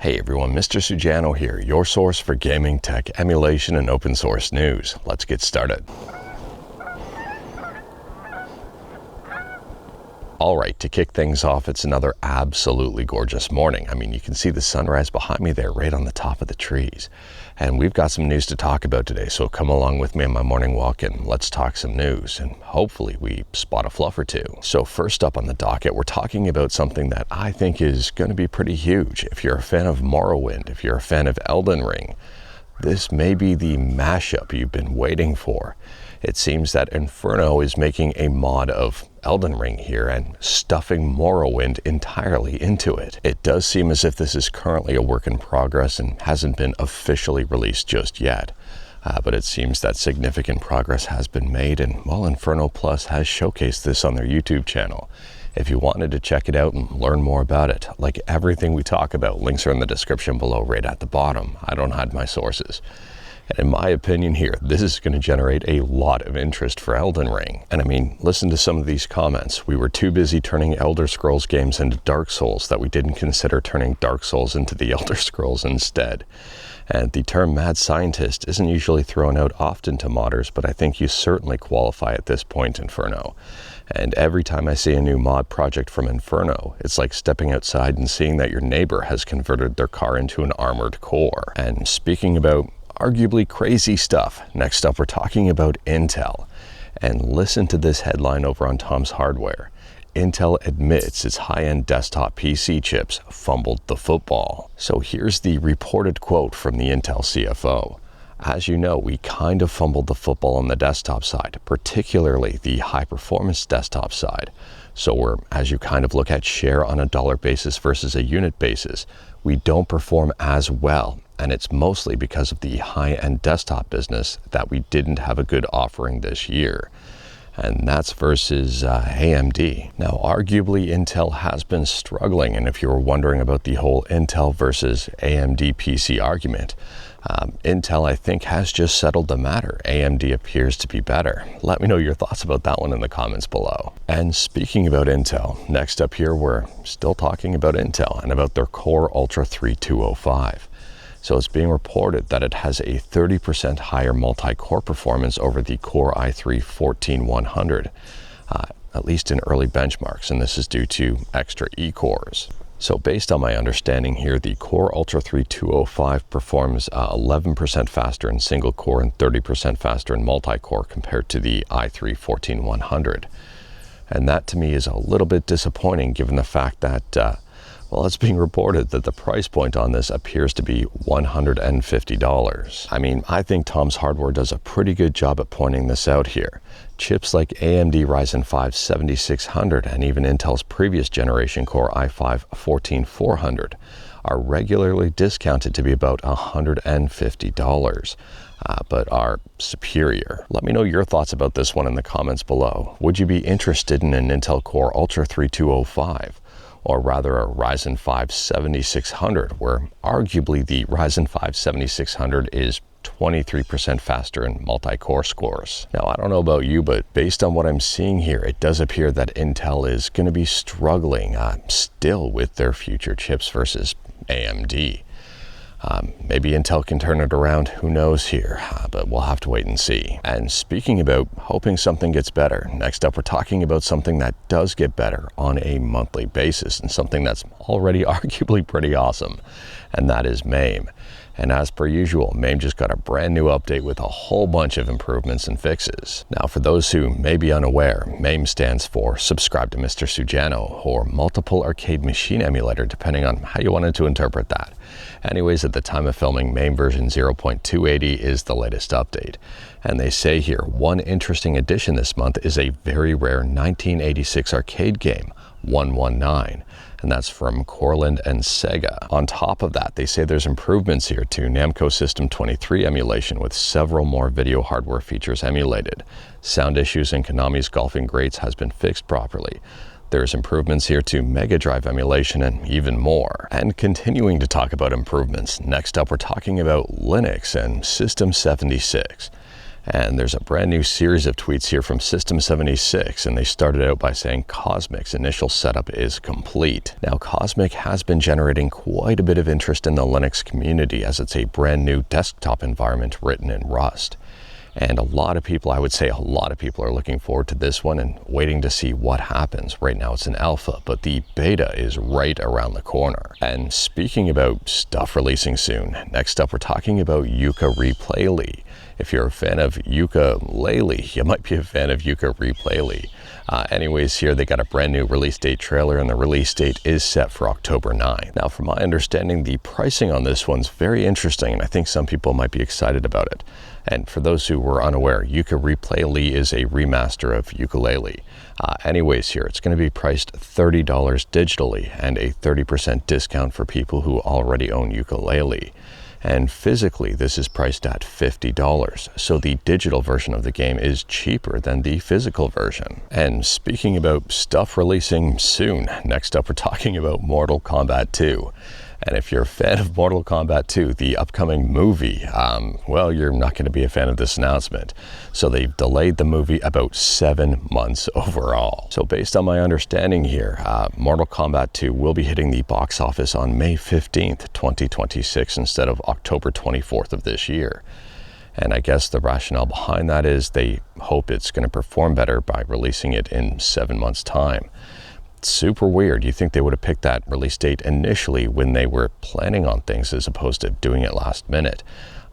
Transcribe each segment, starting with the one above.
Hey everyone, Mr. Sujano here, your source for gaming, tech, emulation, and open source news. Let's get started. Alright, to kick things off, it's another absolutely gorgeous morning. I mean, you can see the sunrise behind me there, right on the top of the trees. And we've got some news to talk about today, so come along with me on my morning walk and let's talk some news, and hopefully we spot a fluff or two. So first up on the docket, we're talking about something that I think is going to be pretty huge. If you're a fan of Morrowind, if you're a fan of Elden Ring, this may be the mashup you've been waiting for. It seems that Inferno is making a mod of Elden Ring here and stuffing Morrowind entirely into it. It does seem as if this is currently a work in progress and hasn't been officially released just yet. But it seems that significant progress has been made, and well, Inferno Plus has showcased this on their YouTube channel. If you wanted to check it out and learn more about it, like everything we talk about, links are in the description below right at the bottom. I don't hide my sources. And in my opinion here, this is going to generate a lot of interest for Elden Ring. And I mean, listen to some of these comments. We were too busy turning Elder Scrolls games into Dark Souls that we didn't consider turning Dark Souls into the Elder Scrolls instead. And the term mad scientist isn't usually thrown out often to modders, but I think you certainly qualify at this point, Inferno. And every time I see a new mod project from Inferno, it's like stepping outside and seeing that your neighbor has converted their car into an armored core. And speaking about arguably crazy stuff, next up we're talking about Intel. And listen to this headline over on Tom's Hardware. Intel admits its high-end desktop PC chips fumbled the football. So here's the reported quote from the Intel CFO. As you know, we kind of fumbled the football on the desktop side, particularly the high-performance desktop side. So as you kind of look at share on a dollar basis versus a unit basis, we don't perform as well. And it's mostly because of the high-end desktop business that we didn't have a good offering this year. And that's versus AMD. Now, arguably, Intel has been struggling. And if you were wondering about the whole Intel versus AMD PC argument, Intel, I think, has just settled the matter. AMD appears to be better. Let me know your thoughts about that one in the comments below. And speaking about Intel, next up here, we're still talking about Intel and about their Core Ultra 3205. So it's being reported that it has a 30% higher multi-core performance over the Core i3-14100, at least in early benchmarks, and this is due to extra E-cores. So based on my understanding here, the Core Ultra 3205 performs 11% faster in single core and 30% faster in multi-core compared to the i3-14100. And that to me is a little bit disappointing given the fact that well, it's being reported that the price point on this appears to be $150. I mean, I think Tom's Hardware does a pretty good job at pointing this out here. Chips like AMD Ryzen 5 7600 and even Intel's previous generation Core i5-14400 are regularly discounted to be about $150, but are superior. Let me know your thoughts about this one in the comments below. Would you be interested in an Intel Core Ultra 3205? Or rather a Ryzen 5 7600, where arguably the Ryzen 5 7600 is 23% faster in multi-core scores. Now, I don't know about you, but based on what I'm seeing here, it does appear that Intel is going to be struggling still with their future chips versus AMD. Maybe Intel can turn it around, who knows here, but we'll have to wait and see. And speaking about hoping something gets better, next up we're talking about something that does get better on a monthly basis and something that's already arguably pretty awesome, and that is MAME. And as per usual, MAME just got a brand new update with a whole bunch of improvements and fixes. Now, for those who may be unaware, MAME stands for Subscribe to Mr. Sujano, or Multiple Arcade Machine Emulator, depending on how you wanted to interpret that. Anyways, at the time of filming, MAME version 0.280 is the latest update. And they say here, one interesting addition this month is a very rare 1986 arcade game, 119. And that's from Corland and Sega. On top of that, they say there's improvements here to Namco System 23 emulation with several more video hardware features emulated. Sound issues in Konami's golfing grates has been fixed properly. There's improvements here to Mega Drive emulation and even more. And continuing to talk about improvements, next up we're talking about Linux and System76. And there's a brand new series of tweets here from System76, and they started out by saying Cosmic's initial setup is complete. Now, Cosmic has been generating quite a bit of interest in the Linux community as it's a brand new desktop environment written in Rust. And a lot of people, I would say a lot of people, are looking forward to this one and waiting to see what happens. Right now it's an alpha, but the beta is right around the corner. And speaking about stuff releasing soon, next up we're talking about Yooka Replaylee. If you're a fan of Yooka-Laylee, you might be a fan of Yooka Replaylee. Anyways, here they got a brand new release date trailer, and the release date is set for October 9. Now, from my understanding, the pricing on this one's very interesting, and I think some people might be excited about it. And for those who were unaware, Yooka Replaylee is a remaster of Yooka-Laylee. Anyways, here it's going to be priced $30 digitally and a 30% discount for people who already own Yooka-Laylee. And physically, this is priced at $50, so the digital version of the game is cheaper than the physical version. And speaking about stuff releasing soon, next up we're talking about Mortal Kombat 2. And if you're a fan of Mortal Kombat 2, the upcoming movie, well, you're not going to be a fan of this announcement. So they've delayed the movie about 7 months overall. So based on my understanding here, Mortal Kombat 2 will be hitting the box office on May 15th, 2026 instead of October 24th of this year. And I guess the rationale behind that is they hope it's going to perform better by releasing it in 7 months' time. Super weird. You think they would have picked that release date initially when they were planning on things as opposed to doing it last minute.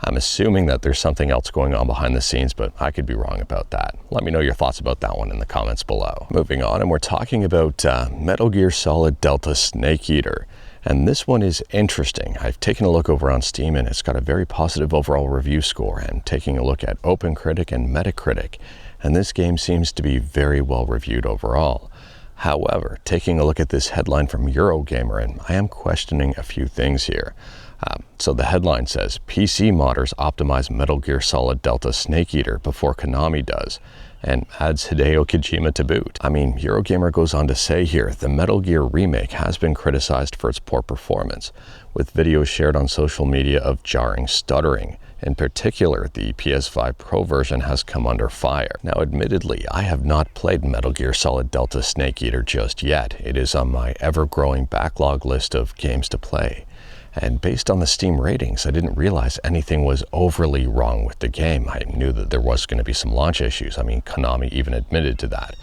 I'm assuming that there's something else going on behind the scenes, but I could be wrong about that. Let me know your thoughts about that one in the comments below. Moving on, and we're talking about Metal Gear Solid Delta Snake Eater. And this one is interesting. I've taken a look over on Steam, and it's got a very positive overall review score, and taking a look at OpenCritic and Metacritic, and this game seems to be very well reviewed overall. However, taking a look at this headline from Eurogamer, and I am questioning a few things here. So the headline says, PC modders optimize Metal Gear Solid Delta Snake Eater before Konami does, and adds Hideo Kojima to boot. I mean, Eurogamer goes on to say here, the Metal Gear remake has been criticized for its poor performance, with videos shared on social media of jarring stuttering. In particular, the PS5 Pro version has come under fire. Now, admittedly, I have not played Metal Gear Solid Delta Snake Eater just yet. It is on my ever-growing backlog list of games to play. And based on the Steam ratings, I didn't realize anything was overly wrong with the game. I knew that there was going to be some launch issues. I mean, Konami even admitted to that.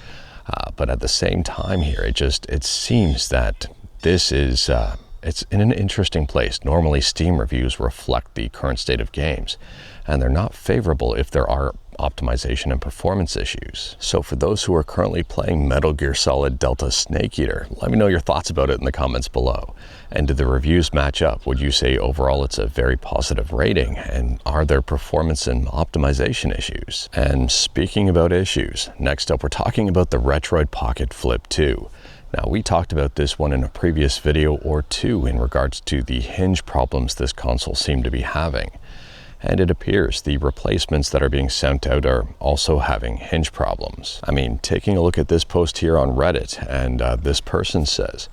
But at the same time here, it seems that this is... it's in an interesting place. Normally, Steam reviews reflect the current state of games, and they're not favorable if there are optimization and performance issues. So for those who are currently playing Metal Gear Solid Delta Snake Eater, let me know your thoughts about it in the comments below. And do the reviews match up? Would you say overall it's a very positive rating? And are there performance and optimization issues? And speaking about issues, next up we're talking about the Retroid Pocket Flip 2. Now, we talked about this one in a previous video or two in regards to the hinge problems this console seemed to be having. And it appears the replacements that are being sent out are also having hinge problems. I mean, taking a look at this post here on Reddit, and this person says,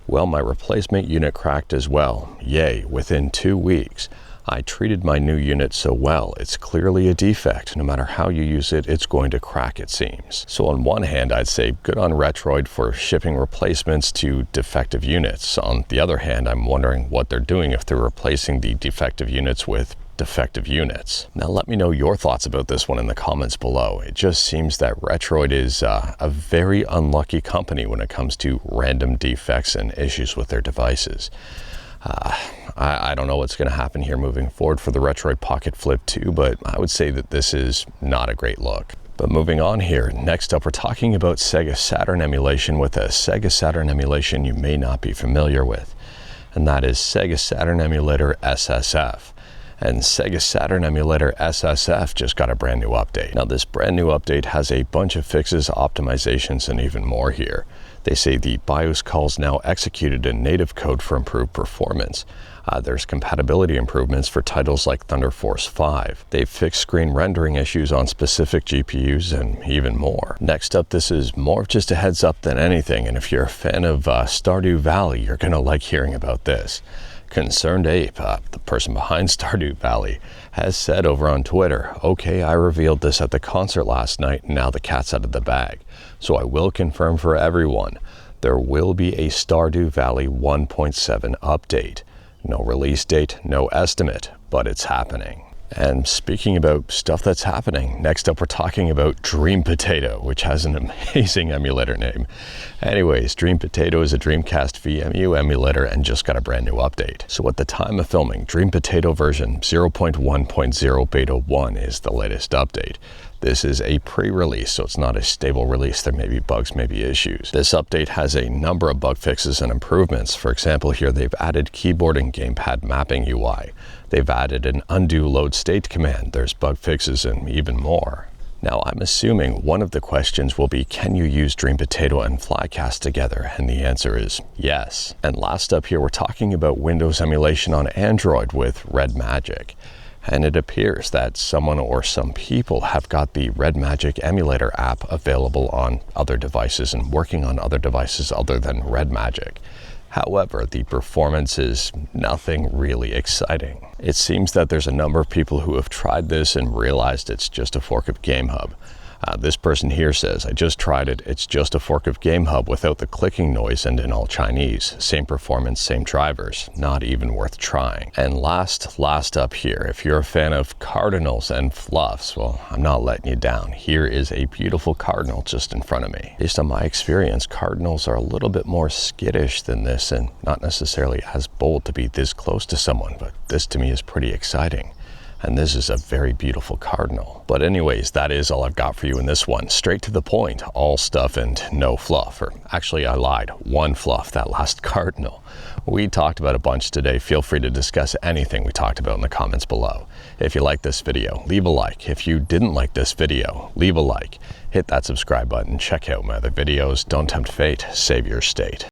well, my replacement unit cracked as well. Yay, within 2 weeks. I treated my new unit so well, it's clearly a defect. No matter how you use it, it's going to crack, it seems. So on one hand, I'd say good on Retroid for shipping replacements to defective units. On the other hand, I'm wondering what they're doing if they're replacing the defective units with defective units. Now let me know your thoughts about this one in the comments below. It just seems that Retroid is a very unlucky company when it comes to random defects and issues with their devices. I don't know what's going to happen here moving forward for the Retroid Pocket Flip 2, but I would say that this is not a great look. But moving on here, next up we're talking about Sega Saturn emulation with a Sega Saturn emulation you may not be familiar with, and that is Sega Saturn Emulator SSF. And Sega Saturn Emulator SSF just got a brand new update. Now this brand new update has a bunch of fixes, optimizations, and even more here. They say the BIOS calls now executed in native code for improved performance. There's compatibility improvements for titles like Thunder Force 5. They've fixed screen rendering issues on specific GPUs and even more. Next up, this is more of just a heads up than anything, and if you're a fan of Stardew Valley, you're gonna like hearing about this. Concerned Ape, the person behind Stardew Valley, has said over on Twitter, okay, I revealed this at the concert last night, and now the cat's out of the bag. So I will confirm for everyone, there will be a Stardew Valley 1.7 update. No release date, no estimate, but it's happening. And speaking about stuff that's happening, next up we're talking about DreamPotato, which has an amazing emulator name. Anyways, DreamPotato is a Dreamcast VMU emulator and just got a brand new update. So at the time of filming, DreamPotato version 0.1.0 Beta 1 is the latest update. This is a pre-release, so it's not a stable release. There may be bugs, maybe issues. This update has a number of bug fixes and improvements. For example, here they've added keyboard and gamepad mapping UI. They've added an undo load state command. There's bug fixes and even more. Now, I'm assuming one of the questions will be, can you use DreamPotato and Flycast together? And the answer is yes. And last up here, we're talking about Windows emulation on Android with Redmagic. And it appears that someone or some people have got the Redmagic emulator app available on other devices and working on other devices other than Redmagic. However, the performance is nothing really exciting. It seems that there's a number of people who have tried this and realized it's just a fork of Gamehub. This person here says, I just tried it. It's just a fork of Gamehub without the clicking noise and in all Chinese. Same performance, same drivers. Not even worth trying. And last up here, if you're a fan of cardinals and fluffs, well, I'm not letting you down. Here is a beautiful cardinal just in front of me. Based on my experience, cardinals are a little bit more skittish than this and not necessarily as bold to be this close to someone, but this to me is pretty exciting. And this is a very beautiful cardinal. But anyways, that is all I've got for you in this one. Straight to the point, all stuff and no fluff. Or actually, I lied, one fluff, that last cardinal. We talked about a bunch today. Feel free to discuss anything we talked about in the comments below. If you liked this video, leave a like. If you didn't like this video, leave a like. Hit that subscribe button. Check out my other videos. Don't tempt fate. Save your state.